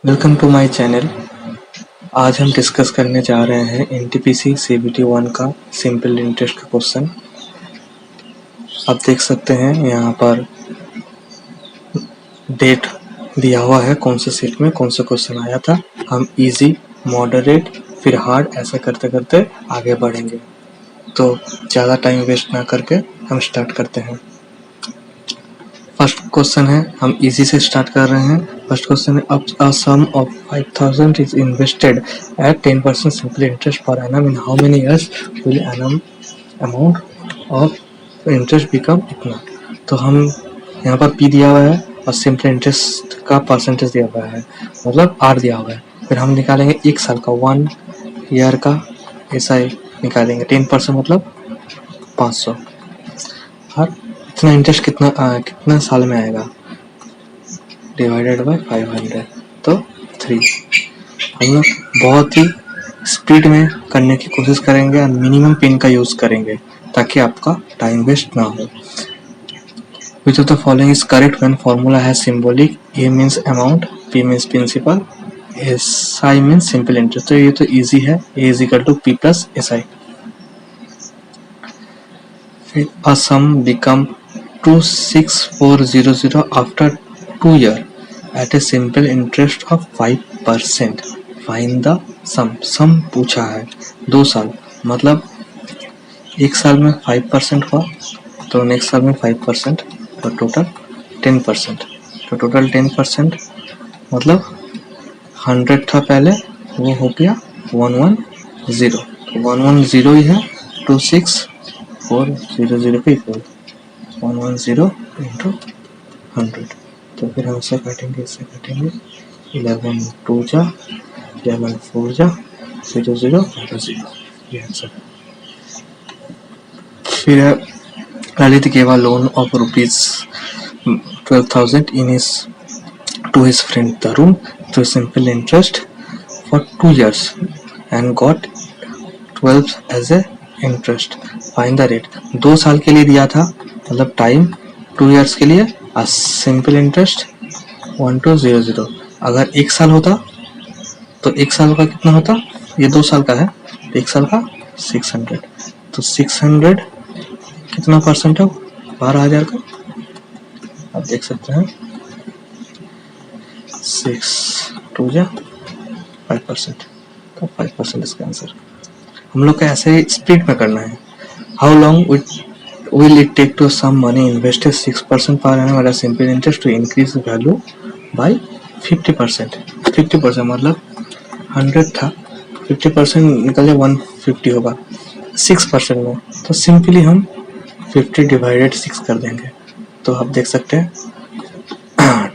Welcome to my channel. आज हम discuss करने जा रहे हैं एनटीपीसी सीबीटी 1 का सिंपल इंटरेस्ट का क्वेश्चन। आप देख सकते हैं यहाँ पर डेट दिया हुआ है, कौन से सीट में कौन सा क्वेश्चन आया था। हम इजी, मॉडरेट, फिर हार्ड ऐसा करते करते आगे बढ़ेंगे। तो ज़्यादा टाइम वेस्ट ना करके हम स्टार्ट करते हैं। फर्स्ट क्वेश्चन है, हम इजी से स्टार्ट कर रहे हैं। फर्स्ट क्वेश्चन है, अब a sum of 5000 is invested at 10% simple interest per annum in how many years will annum amount of interest become इतना। तो हम यहाँ पर पी दिया हुआ है और सिंपल इंटरेस्ट का परसेंटेज दिया हुआ है, मतलब आर दिया हुआ है। फिर हम निकालेंगे एक साल का, 1 ईयर का ऐसा निकालेंगे। 10% मतलब 500 और इतना इंटरेस्ट कितना साल में आएगा, डिवाइडेड बाय 500 तो 3। हम लोग बहुत ही स्पीड में करने की कोशिश करेंगे और मिनिमम पेन का यूज़ करेंगे ताकि आपका टाइम वेस्ट ना हो। Which of the following is correct when formula has symbolic? A means amount, P means principal, SI means simple interest। तो ये तो easy है, A is equal to P plus SI। फिर a sum become 26400 after 2 years at a simple interest of 5%। Find the sum। sum पूछा है 2 साल, मतलब एक साल में 5% हुआ तो नेक्स्ट साल में 5%, तो टोटल 10%। तो टोटल 10% मतलब 100 था पहले, वो हो गया 110। तो 110 ही है 26400 के इक्वल 110 इंटू 100। तो फिर हम इससे काटेंगे 11 2 जा 11 4 जा 0 0 0, ये आंसर। फिर Lalit gave a loan of ₹12,000 to his friend Tarun to simple interest for 2 years and got 12 as a interest। Find the rate। 2 साल के लिए दिया था, मतलब टाइम 2 years के लिए, और सिंपल इंटरेस्ट 1200। अगर 1 साल होता तो 1 साल का कितना होता, ये 2 साल का है, 1 साल का 600। तो 600 कितना परसेंट है, 12,000 का। आप देख सकते हैं 6 2 जा 5%, तो 5% इसका आंसर। हम लोग को ऐसे ही स्पीड में करना है। How long will it take to sum money invested 6% per annum at simple interest to increase value by 50%। 50% मतलब 100 था, 50% निकल जाए 150 होगा 6% में, तो सिंपली हम 50 डिवाइडेड 6 कर देंगे। तो आप देख सकते हैं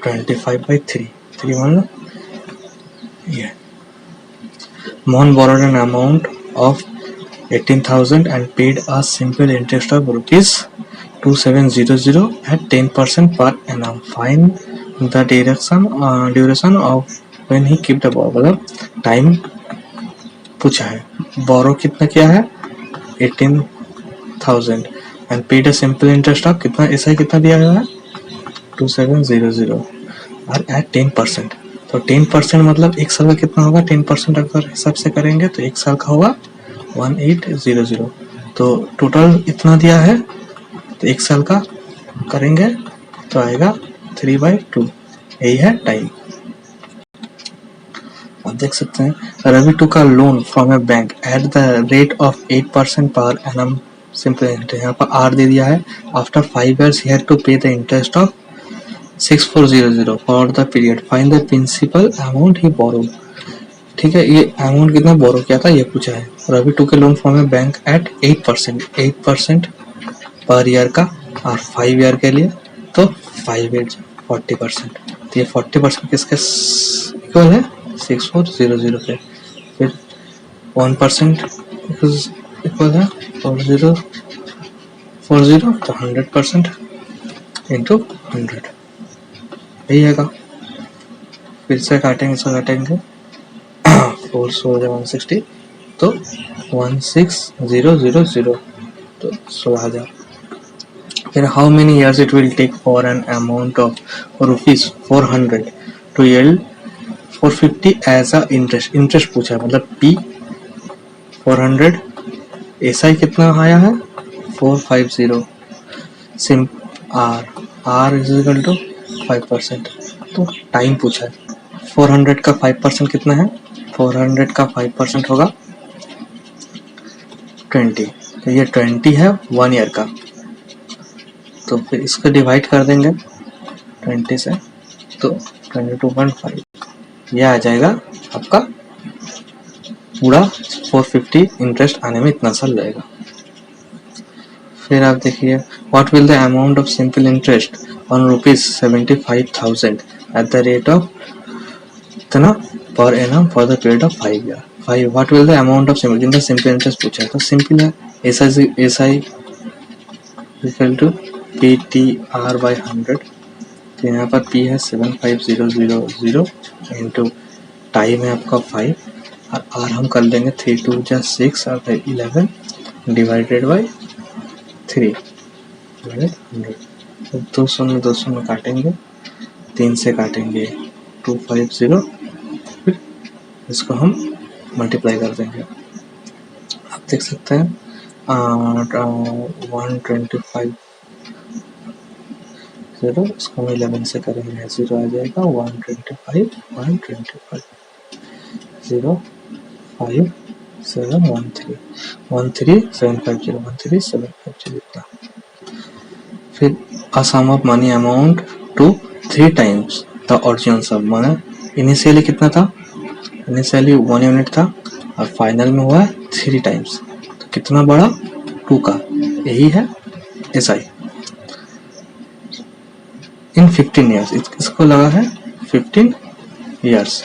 25/3 मान लो ये। Mohan borrowed an amount of 18,000 and paid a simple interest of ₹2700 at 10% per annum। Find the duration of when he kept the borrow। मतलब टाइम पूछा है, बोरो कितना किया है 18,000 and paid a simple interest of कितना, ऐसा ही कितना दिया गया है 2700 और एट 10%। तो 10% मतलब 1 साल का कितना होगा, 10% अगर हिसाब से करेंगे तो 1 साल का होगा 1800। तो टोटल इतना दिया है, तो 1 साल का करेंगे तो आएगा 3/2। यही है टाइम। आप देख सकते हैं रवि टू का loan from A bank at the rate of 8% per annum simple interest. यहाँ पर आर दे दिया है। After 5 years he had to pay the interest of 6400 for the period। Find the principal amount he borrowed. ठीक है, ये amount कितना बोरो किया था ये पूछा है। रवि टू के loan from A bank at 8% per year का, और 5 year के लिए तो 5 8 40%। तो ये 40% किसके इक्वल है 6400 के। फिर 1% इक्वल है 4040, तो 100% इंटू 100 यही है का। फिर से काटेंगे 4 160 तो 16000, तो 16,000। फिर how many years it will take for an amount of ₹400 to yield 450 as a interest, interest पूछा है मतलब P 400, SI कितना आया है 450, सिम R इज इक्वल टू 5%, तो टाइम पूछा है। 400 का 5% कितना है, 400 का 5% होगा 20, तो ये 20 है 1 ईयर का, तो फिर इसको डिवाइड कर देंगे 20 से, तो 22.5 ये आ जाएगा आपका पूरा 450 इंटरेस्ट आने में इतना साल लगेगा। फिर आप देखिए what will the amount of simple interest on ₹75,000 at the rate of इतना per annum for the period of 5 year. What will the amount of simple interest पूछा है, तो सिंपल है एसआई इक्वल टू PTR/100, तो यहाँ पर P है 75000 into time है आपका 5 और R हम कर लेंगे 3 2 जा 6 और 11 डिवाइडेड बाई 3 100, तो 200 में काटेंगे, 3 से काटेंगे 250, फिर इसको हम मल्टीप्लाई कर देंगे। आप देख सकते हैं 125 0, इसको हम 11 से करेंगे 0 आ जाएगा 125 0 5 7 1 3 13750 इतना। फिर a sum of money amount to 3 times the original sum, माना इनिशियली कितना था, इनिशियली 1 यूनिट था और फाइनल में हुआ 3 टाइम्स, तो कितना बड़ा 2 का, यही है SI इन 15 ईयर्स, इसको लगा है 15 ईयर्स,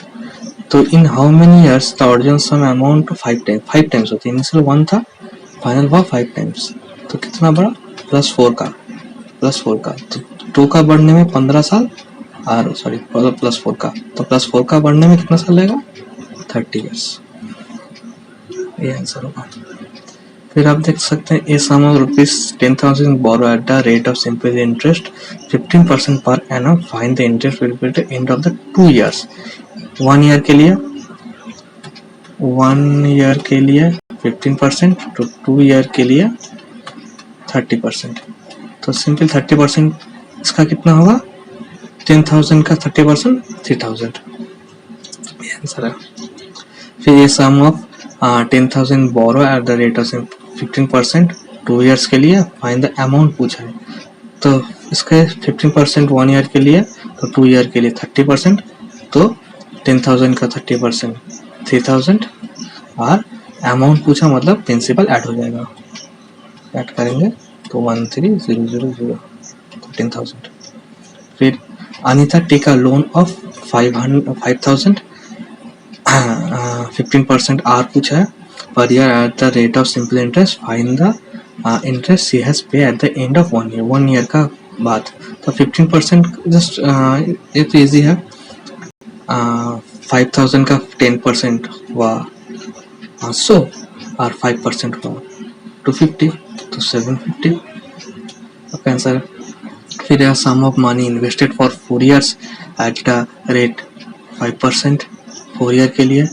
तो in how many years the original sum amount to 5 times होती है, इनिशियल 1 था फाइनल हुआ 5 टाइम्स, तो कितना बड़ा +4 का, तो 2 का बढ़ने में 15 साल और सॉरी +4 का, तो +4 का बढ़ने में कितना साल लगेगा 30 ईयर्स, ये आंसर होगा। फिर आप देख सकते हैं a sum of ₹10,000 borrow at the rate of simple interest 15% per annum, find the interest will be at end of the 2 years. 1 year के लिए 15%, तो 2 ईयर के लिए 30%, तो सिंपल 30% इसका कितना होगा 10,000 का 30% 3,000, ये आंसर है। फिर ये sum of 10,000 borrow at the rate of 15% 2 years के लिए फाइंड द अमाउंट पूछा है, तो इसके 15% 1 ईयर के लिए, तो 2 ईयर के लिए 30%, तो 10,000 का 30% 3,000 और अमाउंट पूछा मतलब प्रिंसिपल ऐड हो जाएगा, ऐड करेंगे तो 13,000 तो 10,000। फिर Anita take a loan of 5,000, 15% R पूछा है per year at the rate of simple interest, find the interest she has pay at the end of 1 year, 1 year का बाद, तो 15% जस्ट ये तो इजी है, 5,000 का 10% हुआ 500 और 5% हुआ 250, तो 750 आपका आंसर। फिर यह sum of money invested for 4 years at the rate 5% 4 year के लिए,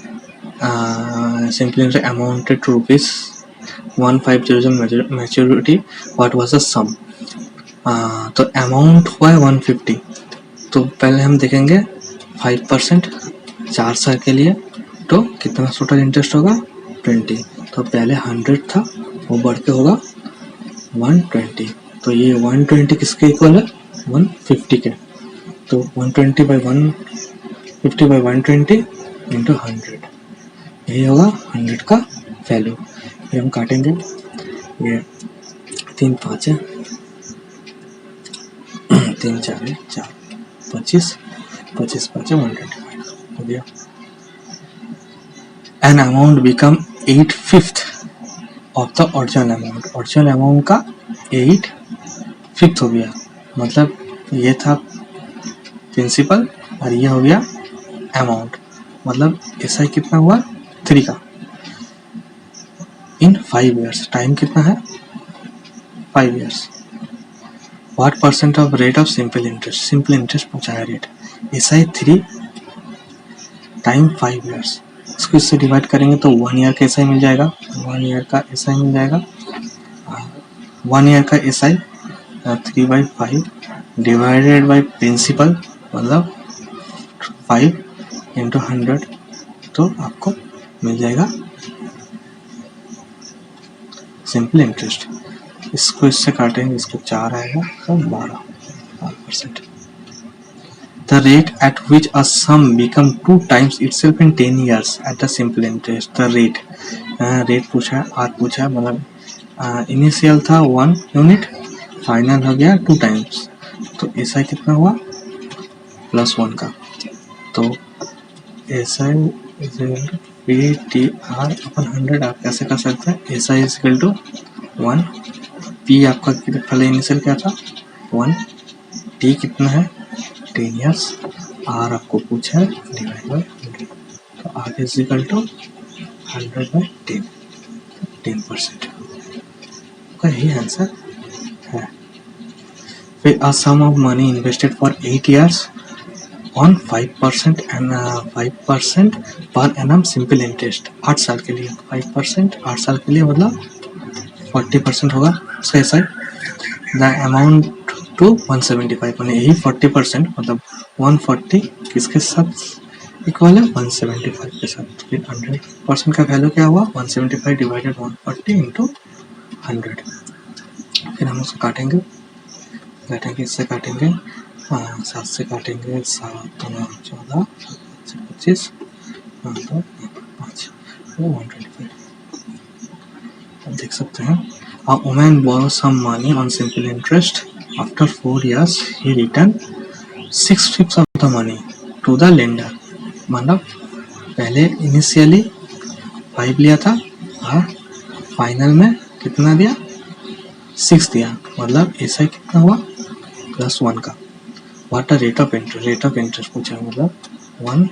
simply amounted to ₹1,500 maturity, what was the sum, तो अमाउंट हुआ है 150, तो पहले हम देखेंगे 5% 4 साल के लिए, तो कितना टोटल इंटरेस्ट होगा 20, तो पहले 100 था वो बढ़ के होगा 120, तो ये 120 किसके इक्वल है 150 के, तो 150/120 इंटू 100, यही होगा 100 का वैल्यू। फिर हम काटेंगे, ये 3 5 है 3 4 है 4 25 5 है 125 हो गया। An amount become 8/5 of the original amount का 8/5 हो गया, मतलब ये था प्रिंसिपल और ये हो गया अमाउंट, मतलब ऐसा कितना हुआ 3 का इन 5 ईयर्स, टाइम कितना है 5 years. What % of rate of simple interest पूछा है रेट, SI 3 टाइम 5 ईयर्स। इसको इससे डिवाइड करेंगे तो 1 ईयर का एसआई मिल जाएगा, 1 ईयर का एसआई मिल जाएगा, 1 ईयर का एसआई 3/5 डिवाइडेड बाई प्रिंसिपल मतलब 5 इंटू 100, तो आपको मिल जाएगा सिंपल इंटरेस्ट। इसको इससे काटेंगे, इसको 4 आएगा तो 12%। The rate at which a sum become 2 times itself in 10 years at the simple interest. The rate पूछा है, R पूछा है, मतलब इनिशियल था 1 यूनिट, फाइनल हो गया 2 टाइम्स, तो ऐसा कितना हुआ +1 का। तो ऐसा PTR अपन 100 आप कैसे कर सकते हैं, ऐसा इक्वल टू 1, P आपका पहले इनिशियल क्या था 1, T कितना है 10 ईयर्स, R आपको पूछा है डिवाइड बाई 100, तो R इज इक्वल टू 100/10, 10%। का यही आंसर है। फिर a sum of money invested for 8 years on 5% and 5% per annum simple interest, 8 साल के लिए 5%, 8 साल के लिए मतलब 40% होगा उसका ऐसा। द अमाउंट टू 175, मैंने यही 40% मतलब 140 किसके साथ इक्वल है 175 के साथ। फिर 100% का वैल्यू क्या हुआ 175 डिवाइडेड 140 इंटू 100। फिर हम उसको काटेंगे इससे काटेंगे 7 से काटेंगे, 7 9 14 25 5 125। अब देख सकते हैं a woman borrows some money on simple interest. After 4 years, he returned 6/5 of the money to the lender. मतलब पहले इनिशियली 5 लिया था और फाइनल में कितना दिया 6 दिया, मतलब ऐसा कितना हुआ +1 का। व्हाट रेट ऑफ इंटरेस्ट पूछा है, मतलब 1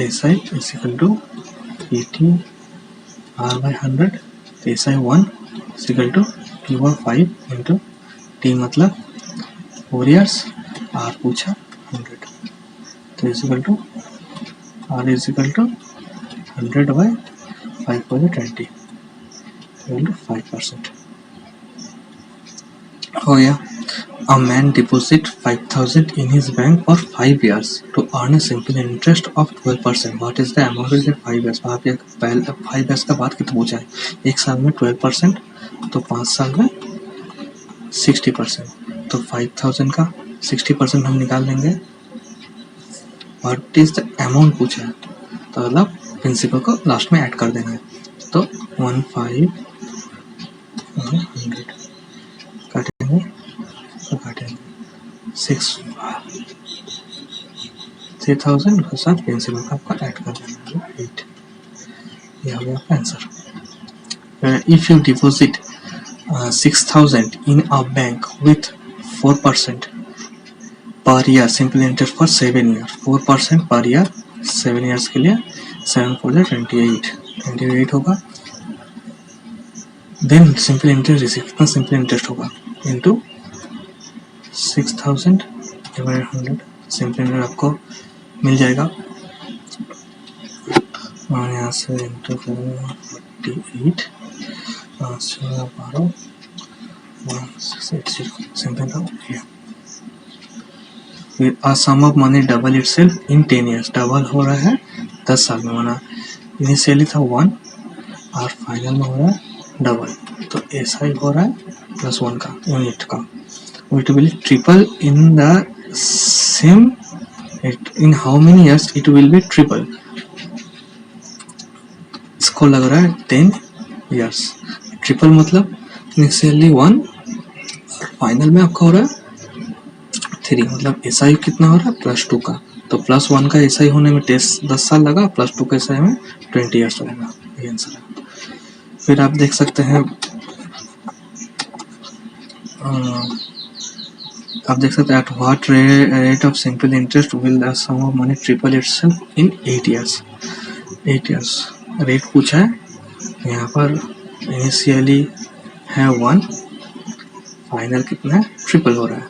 SI is equal to PTR/100, तो SI 1 is equal to P/5 into T मतलब 4 ईयर्स, R पूछा 100, तो is equal to R is equal to 100/5/20 equal to 5% हो गया। A man deposit 5,000 in his bank for 5 years to earn a simple interest of 12%. What is the amount in 5 years? आप ये 5 years का बात कितना पूछा है, 1 साल में 12%, तो 5 साल में 60%, तो 5,000 का 60% हम निकाल लेंगे। What is the amount पूछा है, तो मतलब प्रिंसिपल को लास्ट में ऐड कर देना है, तो 15 100 काटेंगे 6 3000 के साथ प्रिंसिपल का आपका ऐड कर देना है 8। ये हो गया आपका answer. If you deposit 6,000 in a bank with 4% per year simple interest for 7 year, 4% per year 7 years के लिए, 7 4 28 होगा। देन सिंपल इंटरेस्ट कितना सिंपल इंटरेस्ट होगा इंटू 6,000 डिवाइडेड 100, सिंपल इंटरेस्ट आपको मिल जाएगा, और यहाँ से इंटू 48 12 1680 सिंपल हो गया। फिर a sum of money double itself in 10 years, double हो रहा है 10 साल में, माना इनिशियली था 1 और फाइनल में हो रहा है डबल, तो ऐसा ही हो रहा है +1 का यूनिट का। It will triple in the same in how many years it will be triple? इसको लग रहा है 10 years। ट्रिपल मतलब इनिशियली 1 और फाइनल में आपका हो रहा है 3, मतलब SI कितना हो रहा है +2 का, तो +1 का SI होने में 10 साल लगा, +2 का SI में 20 ईयर्स लगेगा, ये आंसर है। फिर आप देख सकते हैं at what rate of simple interest will the sum of money triple itself in 8 years? 8 years rate पूछा है, यहाँ पर इनिशियली है 1, फाइनल कितना है ट्रिपल हो रहा है,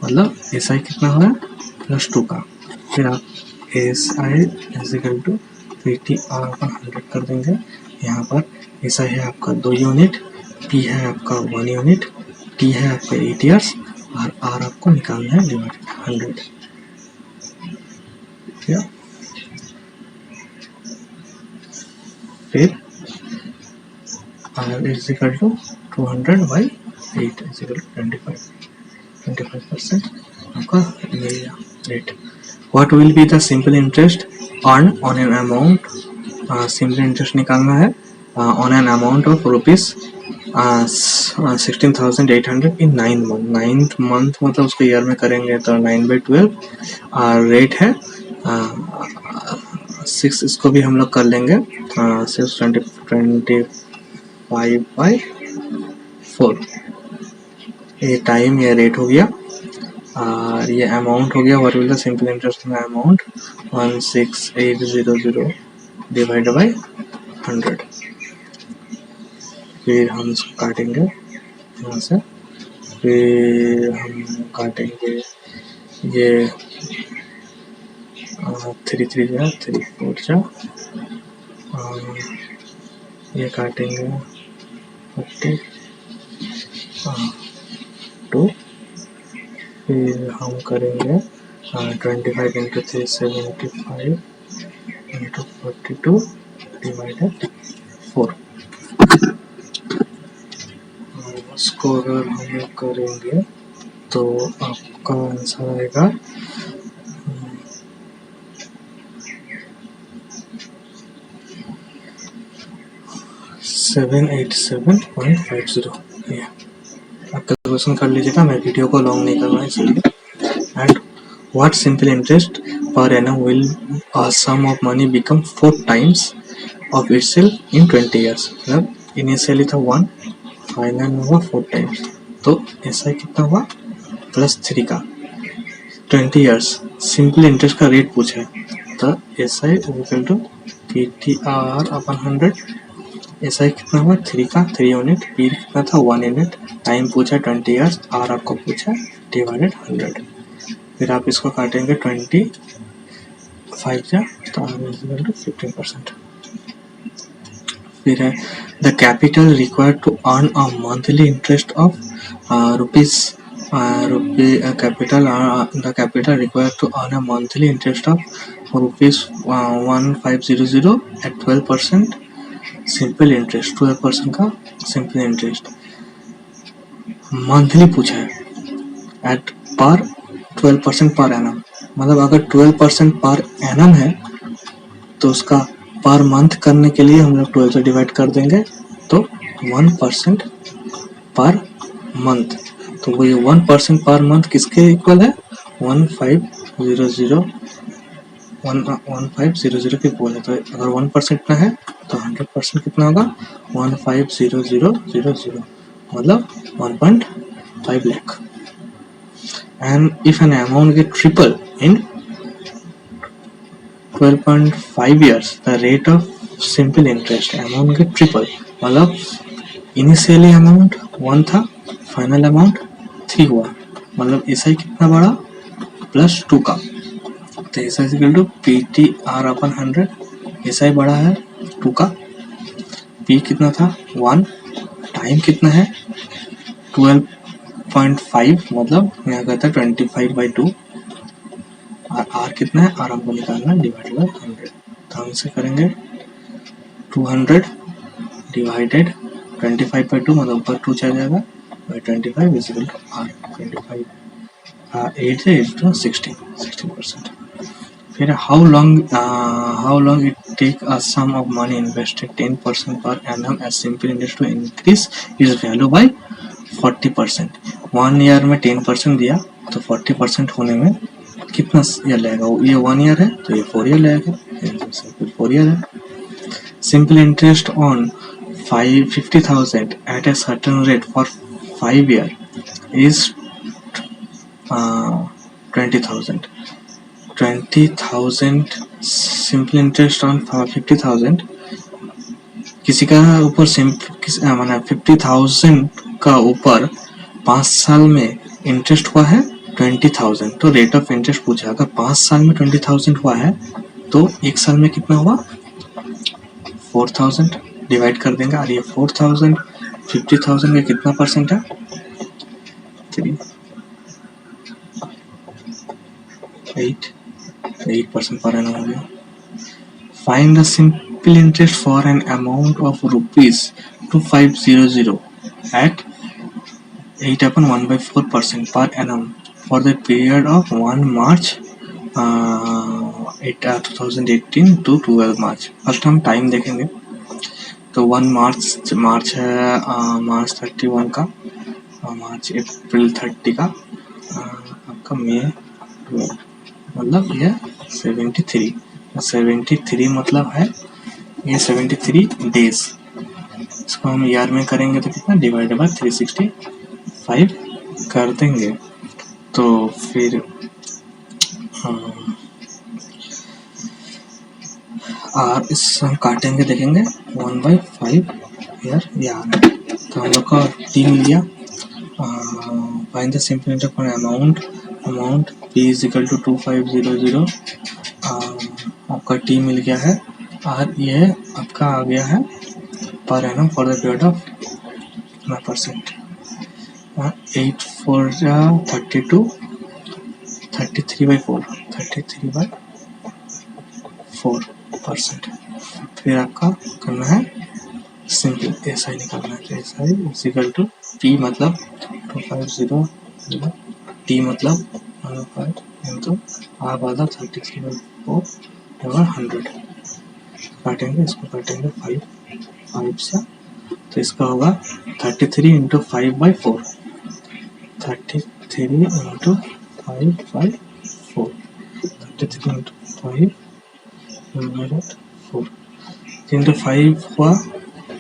मतलब SI कितना हो रहा है +2 का। फिर आप S I is equal to P T R upon 100 कर देंगे। यहाँ पर एस आई है आपका 2 यूनिट, पी है आपका 1 यूनिट, टी है आपका 8 ईयर्स और आर आपको निकालना है डिवाइडेड 100। फिर R is equal to 200 by 8 is equal to 25% आपका मिल गया rate. What will be the simple interest earned on an amount? Simple interest निकालना है on an amount of rupees 16,800 in 9 month। 9th month मतलब उसको year में करेंगे तो 9/12 रेट है 6। इसको भी हम लोग कर लेंगे 625/4। ये टाइम या रेट हो गया और ये अमाउंट हो गया। What will the simple interest में अमाउंट 16800 डिवाइड बाय 100। फिर हम इसको काटेंगे यहाँ से, फिर हम काटेंगे ये 3 3 जा 3 4 जा ये काटेंगे 42। फिर हम करेंगे 25 इंटू 375 इंटू 42 डिवाइडेड 4। उसको अगर हम करेंगे तो आपका आंसर आएगा 787.50। आप कैलकुलेशन कर लीजिएगा, मैं वीडियो को लॉन्ग नहीं कर रहा इसलिए। And what simple interest per annum will sum of money become 4 times of itself in 20 years। मतलब इनिशियली था 1, फाइनल में हुआ 4 times, तो ऐसा कितना हुआ +3 का 20 years। सिंपल इंटरेस्ट का रेट पूछा है तो S I equal to P T R upon 100। S I कितना हुआ 3 का 3 यूनिट, पी कितना था 1 यूनिट, टाइम पूछा 20 years, आर आपको पूछा डिवाइडेड 100। फिर आप इसको काटेंगे 25 जा तो आर इज इक्वल टू 15%। फिर है the capital required to earn a monthly interest of rupees capital required to earn a monthly interest of ₹1500 at 12% simple interest. 12% का सिंपल इंटरेस्ट मंथली पूछा है एट पर 12% पर एनम। मतलब अगर 12% per annum है तो उसका पर मंथ करने के लिए हम लोग 12 से डिवाइड कर देंगे तो 1% पर मंथ। तो वो ये 1% पर मंथ किसके इक्वल है 1500 के इक्वल है। तो अगर 1% ना है तो 100% कितना होगा 150,000 मतलब 1.5 lakh। And if an amount get triple in 12.5 years, the rate of simple interest amount get triple। मतलब इनिशियली अमाउंट 1 था, फाइनल अमाउंट 3 हुआ, मतलब एसआई कितना बढ़ा +2 का। तो SI equal to P T R upon 100। SI बढ़ा है 2 का, पी कितना था 1, टाइम कितना है 12.5 मतलब यहाँ कहता है 25/2 और आर कितना है, आर हमको निकालना डिवाइडेड बाय 100। तो हम इसे करेंगे 200 डिवाइडेड 25/2 मतलब ऊपर 2 चला जाएगा by 25 is equal to R 25 8 से 16%। फिर how long it take a sum of money invested 10% per annum as simple interest to increase is value by 40%। 1 year में 10% दिया तो 40% होने में कितना ईयर लगेगा। ये 1 ईयर है तो ये 4 ईयर लगेगा, 4 ईयर है। Simple interest on 50,000 at a certain rate for 5 year is 20,000। Simple interest on 50,000 किसी का ऊपर माना 50,000 का ऊपर 5 साल में इंटरेस्ट हुआ है 20,000, तो रेट ऑफ इंटरेस्ट पूछा। अगर 5 साल में 20,000 हुआ है तो 1 साल में कितना हुआ 4,000 डिवाइड कर देंगे। और ये 4,000 50,000 का कितना परसेंट है 8% पर एनम हो गया। Find the simple interest for an amount of ₹2500 at 8/1/4% per annum for the period of 1 March 2018 to 12 March। First हम टाइम देखेंगे तो 1 मार्च है मार्च 31 का, मार्च अप्रैल 30 का, आपका मई मतलब ये 73 मतलब है ये 73 डेज। इसको हम ईयर में करेंगे तो कितना डिवाइड बाय 365 कर देंगे। तो फिर और इस हम काटेंगे देखेंगे 1/5 ईयर ये आ रहा है। तो हम लोग का टी मिल गया। Find the simple interest for amount P = 2500। आपका टी मिल गया है और ये आपका आ गया है पर annum for the period of कितना परसेंट 8 4 32 33/4% फिर आपका करना है सिंपल ऐसा ही निकालना है। ऐसा ही इक्वल टू P मतलब 2500 T मतलब 1/5 इंटू आप वाला 33/4/100 काटेंगे। इसको काटेंगे 5 से तो इसका होगा 33 इंटू 5/4 33 इंटू 5/4 33 इंटू 5/4 इंटू 5 हुआ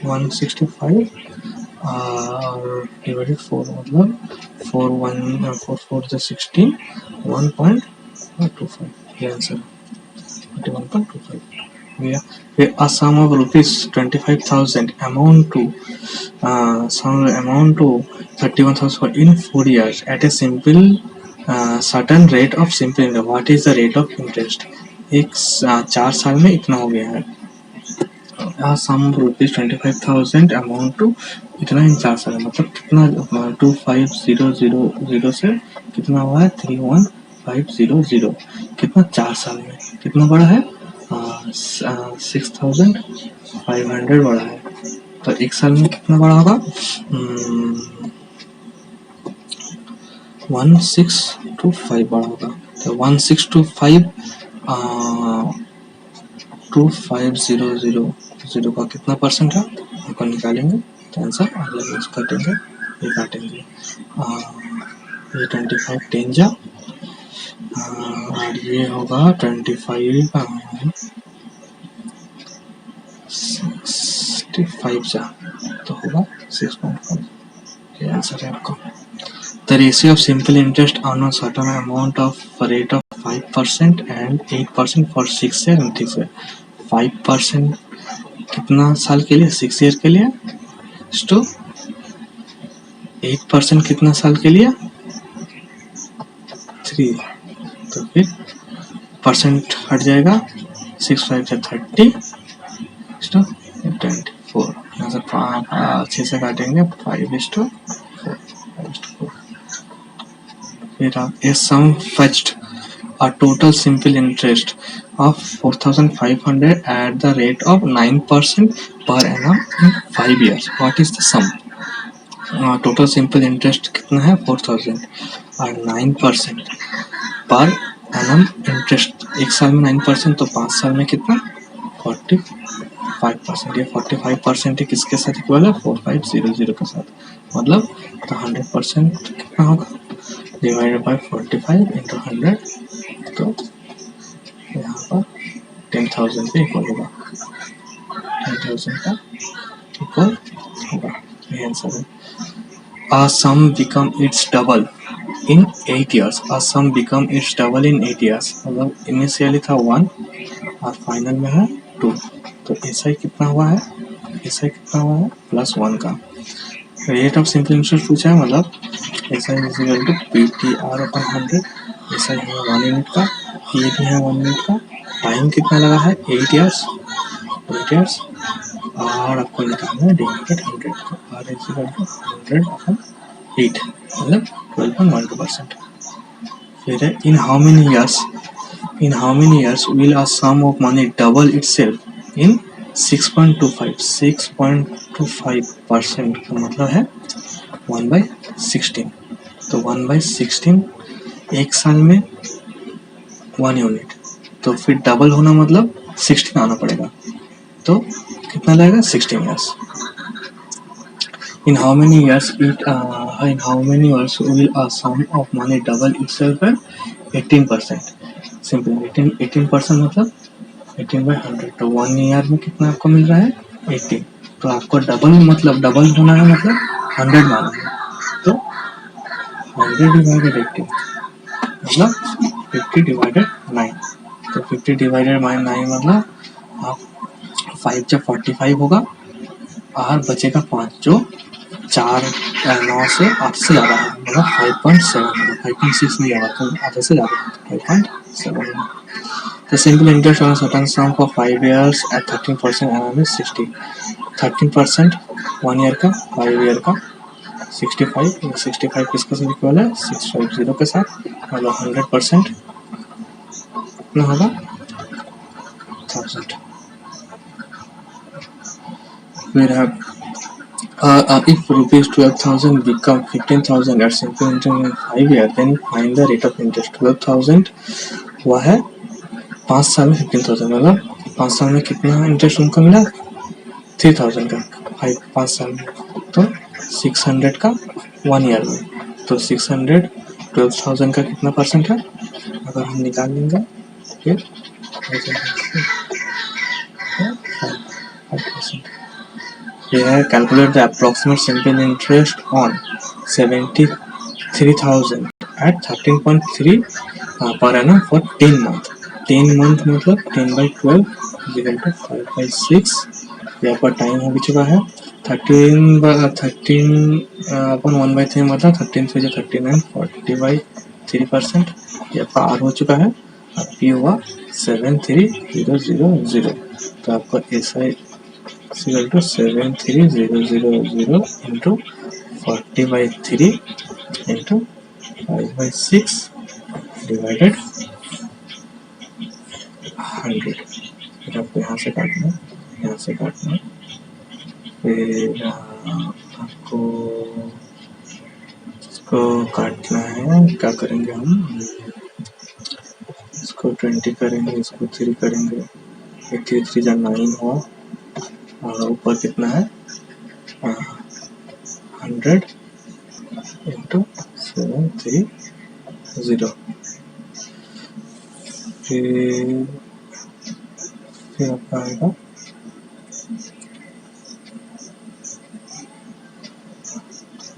165 और डिवाइडेड 4 मतलब 4 4 16 1.25 ये आंसर 21.25 गया। फिर a sum of ₹25,000 amount to 31,000 in 4 years at a simple certain rate of simple interest. What is the rate of interest? 4 साल में इतना हो गया है। सम ₹25,000 अमाउंट टू इतना इन 4 साल मतलब कितना 25,000 से कितना हुआ है 31,500 कितना 4 साल में कितना बड़ा है 6,500 बड़ा है। तो 1 साल में कितना बड़ा होगा 1625 बड़ा होगा। तो 1625 का कितना परसेंट है आपको निकालेंगे तो आंसर अलग काटेंगे ये काटेंगे ये 25 10 जा और ये होगा 25 65 जा तो होगा 6.5 ये आंसर है आपका। The ratio of simple interest on a certain amount of rate of 5% and 8% for 6 years and 6 years। 5% कितना साल के लिए 6 ईयर के लिए तो 8% कितना साल के लिए 3 तो फिर परसेंट हट जाएगा 6 5 से 30 तो 24 यहाँ से 6 से काटेंगे 5:4 फिर आप a sum fetched a total simple interest of 4,500 at the rate of 9% per annum in 5 years। What is the sum? Total simple interest कितना है 4,000 और 9% पर एनम इंटरेस्ट 1 साल में 9% तो 5 साल में कितना 45%। ये 45% किसके साथ इक्वल है 4500 के साथ मतलब तो 100% कितना होगा डिवाइडेड बाय 45 इंटू 100 तो यहाँ पर 10,000 पे इक्वल होगा 10,000 का इक्वल होगा ये आंसर है। A sum become its double in 8 years। A sum become its double in 8 years मतलब इनिशियली था 1 और फाइनल में है 2 तो ऐसा ही कितना हुआ है +1 का। रेट ऑफ सिंपल इंटरेस्ट पूछा है मतलब ऐसा is equal to P T R upon 100। ऐसा है 1 यूनिट का, ये भी है 1 यूनिट का। टाइम कितना लगा है 8 ईयर्स और आपको निकालना है डिवाइडेड 100। तो R is equal to 100 upon 8 मतलब 12.12%। फिर है in how many years will a sum of money double itself in 6.25% का मतलब है 1/16। तो 1/16 एक साल में 1 यूनिट, तो फिर डबल होना मतलब 16 आना पड़ेगा। तो कितना लगेगा 16 years. In how many years will a sum of money double itself by 18%? Simple 18% मतलब 18/100। तो 1 ईयर में कितना आपको मिल रहा है 18। तो आपको डबल होना है मतलब 100 माना है। तो 100 डिवाइडेड 18 मतलब 50 डिवाइडेड 9। तो 50 डिवाइडेड 9 मतलब आप 5 जब 45 होगा और बचेगा 5 जो 4 9 से 8 से ज़्यादा है मतलब 5.7 होगा। 5.6 नहीं होगा तो आधे से ज़्यादा 5.7 होगा। The simple interest on a certain sum for 5 years at 13% annum is 60। 13% 1 year का 5 ईयर का 65 किसके साथ इक्वल है 650 के साथ मतलब 100% कितना होगा 1000। फिर है if rupees 12,000 become 15,000 at simple interest in 5 years, then find the rate of interest। 12,000 हुआ है 5 साल में 15,000 मतलब 5 साल में कितना इंटरेस्ट उनको मिला 3,000 का 5 साल में। तो 600 का 1 ईयर में, तो 600 12,000 का कितना परसेंट है अगर हम निकाल लेंगे फिर 5%। Here calculate the approximate simple interest on 73,000 at 13.3 per annum for 10 month। 10 month मतलब 10/12 इक्वल टू 5/6। यहाँ पर टाइम हो चुका है 13 अपन 1/3 मतलब 13 से जो 39 40/3%। यहाँ पर आर हो चुका है और पी हुआ 73000। तो आपको ऐसा equal to 73000 into 40/3 into 5/6 divided 100। फिर आपको यहाँ से काटना फिर आपको इसको काटना है। क्या करेंगे हम इसको 20 करेंगे, इसको 3 करेंगे, 3 जा 9 हुआ और ऊपर कितना है 100 into 730। फिर आपका आएगा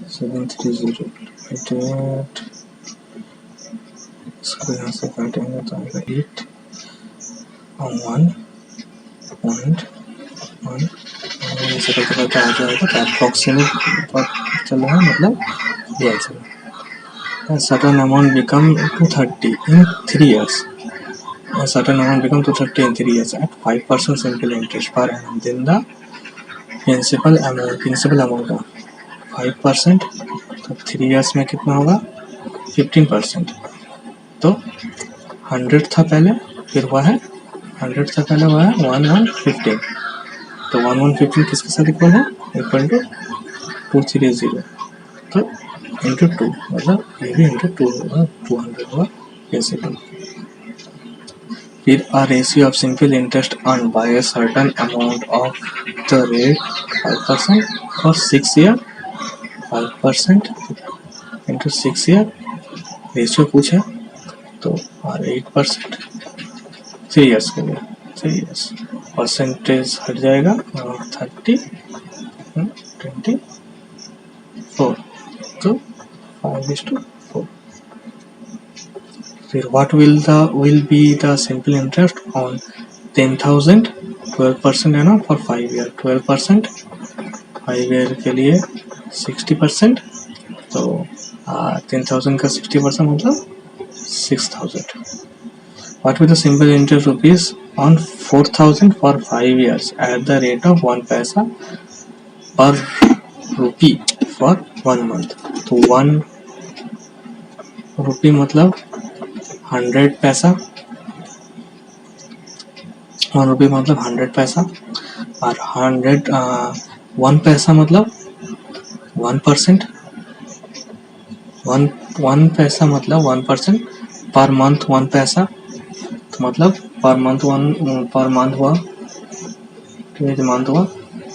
730 इसको यहाँ से काटेंगे तो आएगा 8 और 1.1 ऐसे करते करते आ जाएगा। तो अप्रॉक्सीमेट चल रहा है मतलब ये आंसर है। Certain amount become 230 in 3 years। A certain amount become 230 in 3 years at 5% simple interest per annum। Then the principal amount का 5%, तो 3 years में कितना होगा 15%। तो 100 था पहले, फिर हुआ है 1115। तो 1115 किसके साथ इक्वल है इक्वल टू 230। तो इंटू 2 मतलब ये भी इंटू 2 होगा 200 होगा ऐसे। फिर a ratio of simple interest earned by a certain amount of the rate 5% for 6 year 5% into 6 year ratio पूछे तो और 8% 3 years के लिए 3 years परसेंटेज हट जाएगा और 24 तो 5:4। फिर what will be the simple interest on 10,000 12% है ना for 5 year 12% 5 year के लिए 60%। तो 10,000 का 60% मतलब 6,000. What will the simple interest rupees on 4,000 for 5 years at the rate of 1 paisa per rupee for 1 month. तो 1 रुपी मतलब 100 पैसा, 1 रुपी मतलब 100 पैसा, और 1 पैसा मतलब 1%, 1 पैसा मतलब 1%, पर मंथ 1 पैसा, तो मतलब पर मंथ हुआ, कितने मंथ हुआ,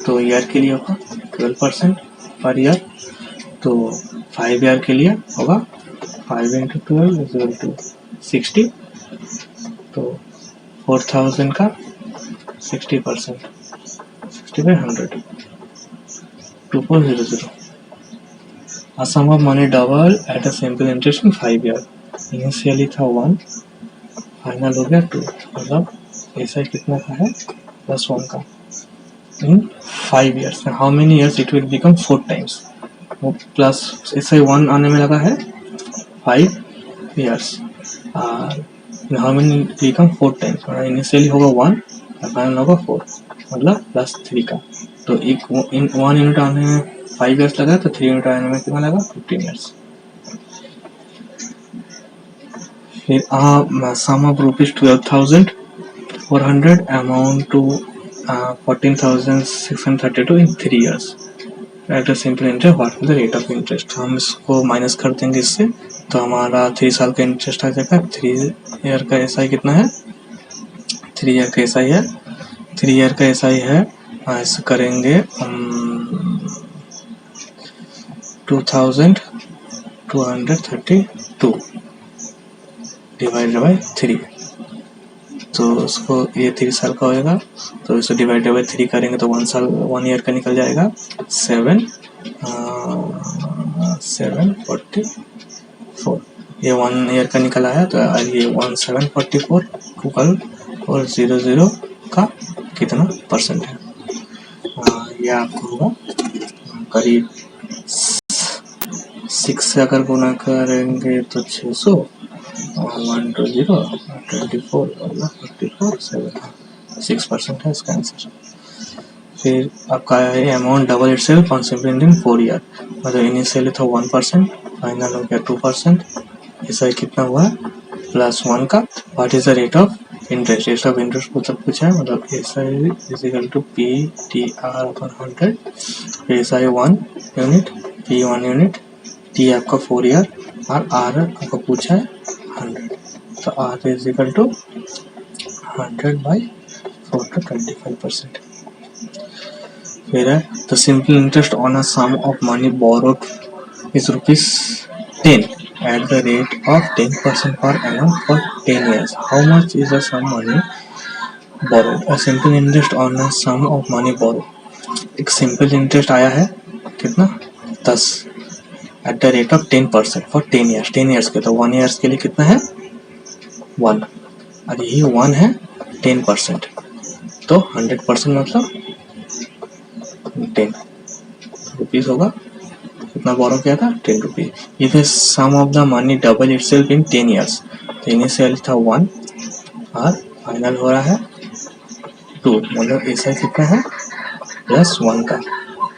तो ईयर के लिए होगा 12% पर ईयर, तो 5 ईयर के लिए होगा 5 into 12 is equal to 60, तो 4,000 का 60%, 60 by 100, 2400. A sum of money double at a simple interest in 5 years. Initially था 1, फाइनल हो गया 2, मतलब ऐसा कितना का है +1 का in 5 years. How many years it will become 4 times. वो प्लस ऐसे 1 आने में लगा है 5 years. How many become 4 times. Initially होगा 1 और फाइनल होगा 4, मतलब +3 का. तो एक 1 यूनिट आने में 5 years लगा, तो 3 यूनिट आने में कितना लगा 15 years. फिर sum of rupees 12,400 amount to 14,632 in 3 years at a simple interest. What is the rate of interest? हम इसको माइनस कर देंगे इससे, तो हमारा 3 साल का इंटरेस्ट आ जाएगा. 3 ईयर का एसआई कितना है, 3 ईयर का एसआई है, 3 ईयर का एसआई है, ऐसे करेंगे 2,232 डिवाइडेड बाई 3, तो उसको ये 3 साल का होएगा, तो इसको डिवाइडेड बाई 3 करेंगे तो 1 ईयर का निकल जाएगा 744. ये 1 ईयर का निकल आया, तो ये 1744 12 और 00 का कितना परसेंट है. ये आपको होगा करीब 6 से अगर गुना करेंगे तो 600, 120 24 44 6% है इसका आंसर. फिर आपका amount double itself on simple in 4 year, मतलब इनिशियली था 1%, फाइनल हो गया 2%, ऐसा कितना हुआ +1 का. What is the rate of interest, rate of interest मतलब पूछा है, मतलब ऐसा इज इक्वल टू PTR/100. ऐसा है 1 यूनिट, P 1 यूनिट, T आपका 4 ईयर और R आपका पूछा है 100, तो R is equal to 100 by 4 to 25%. फिर है the simple interest on a sum of money borrowed is ₹10 at the rate of 10% per annum for 10 years. How much is the sum money borrowed? A simple interest on a sum of money borrowed. एक simple interest आया है कितना 10 at the rate of 10% for 10 years. 10 years के, तो 1 years के लिए कितना है 1, और यही 1 है 10%, तो 100% मतलब 10 रुपीज होगा. कितना बोरो किया था 10 rupees. If sum of the money double itself in 10 years, तो इनिशियल था 1 और फाइनल हो रहा है 2, मतलब ऐसा कितना है +1 का.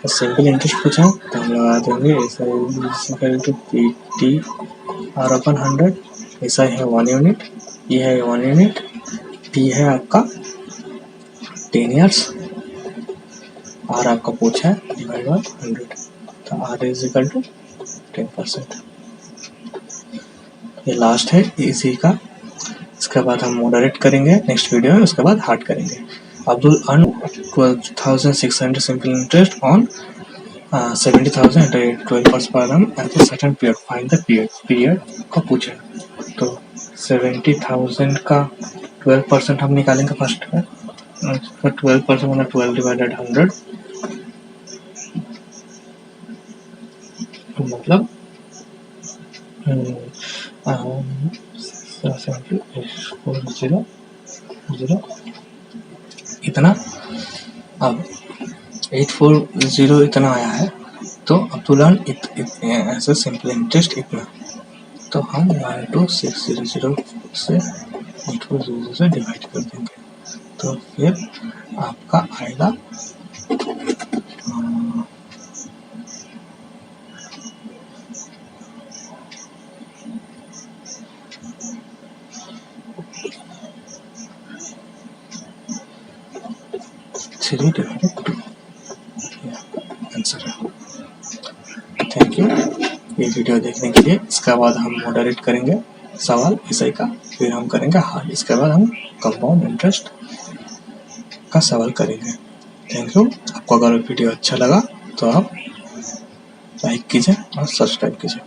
सिंपल इंटरेस्ट पूछा है तो हम लगा देंगे ऐसा टू PTR/100. ऐसा है 1 यूनिट, ये है 1 यूनिट, P है आपका 10 years, R आपका पूछा है डिवाइड बाय 100, तो R इज इक्वल टू 10%. ये लास्ट है इजी का, इसके बाद हम मॉडरेट करेंगे नेक्स्ट वीडियो में, उसके बाद हार्ड करेंगे. Abdul earned 12,600 simple interest on 70,000 at 12% per annum at a certain period. Find the period का पूछे, तो 70,000 का 12% हम निकालेंगे फर्स्ट में. 12% मतलब 12 divided 100, मतलब 400 इतना. अब 840 इतना आया है, तो अब टू लर्न ऐसे सिंपल इंटरेस्ट इतना, तो हम 92600 से 8400 से डिवाइड कर देंगे, तो फिर आपका आएगा 3/2 आंसर है। थैंक यू ये वीडियो देखने के लिए। इसके बाद हम मॉडरेट करेंगे सवाल एसआई का, फिर हम करेंगे हार्ड, इसके बाद हम कंपाउंड इंटरेस्ट का सवाल करेंगे। Thank you. आपको अगर वीडियो अच्छा लगा तो आप लाइक कीजिए और सब्सक्राइब कीजिए।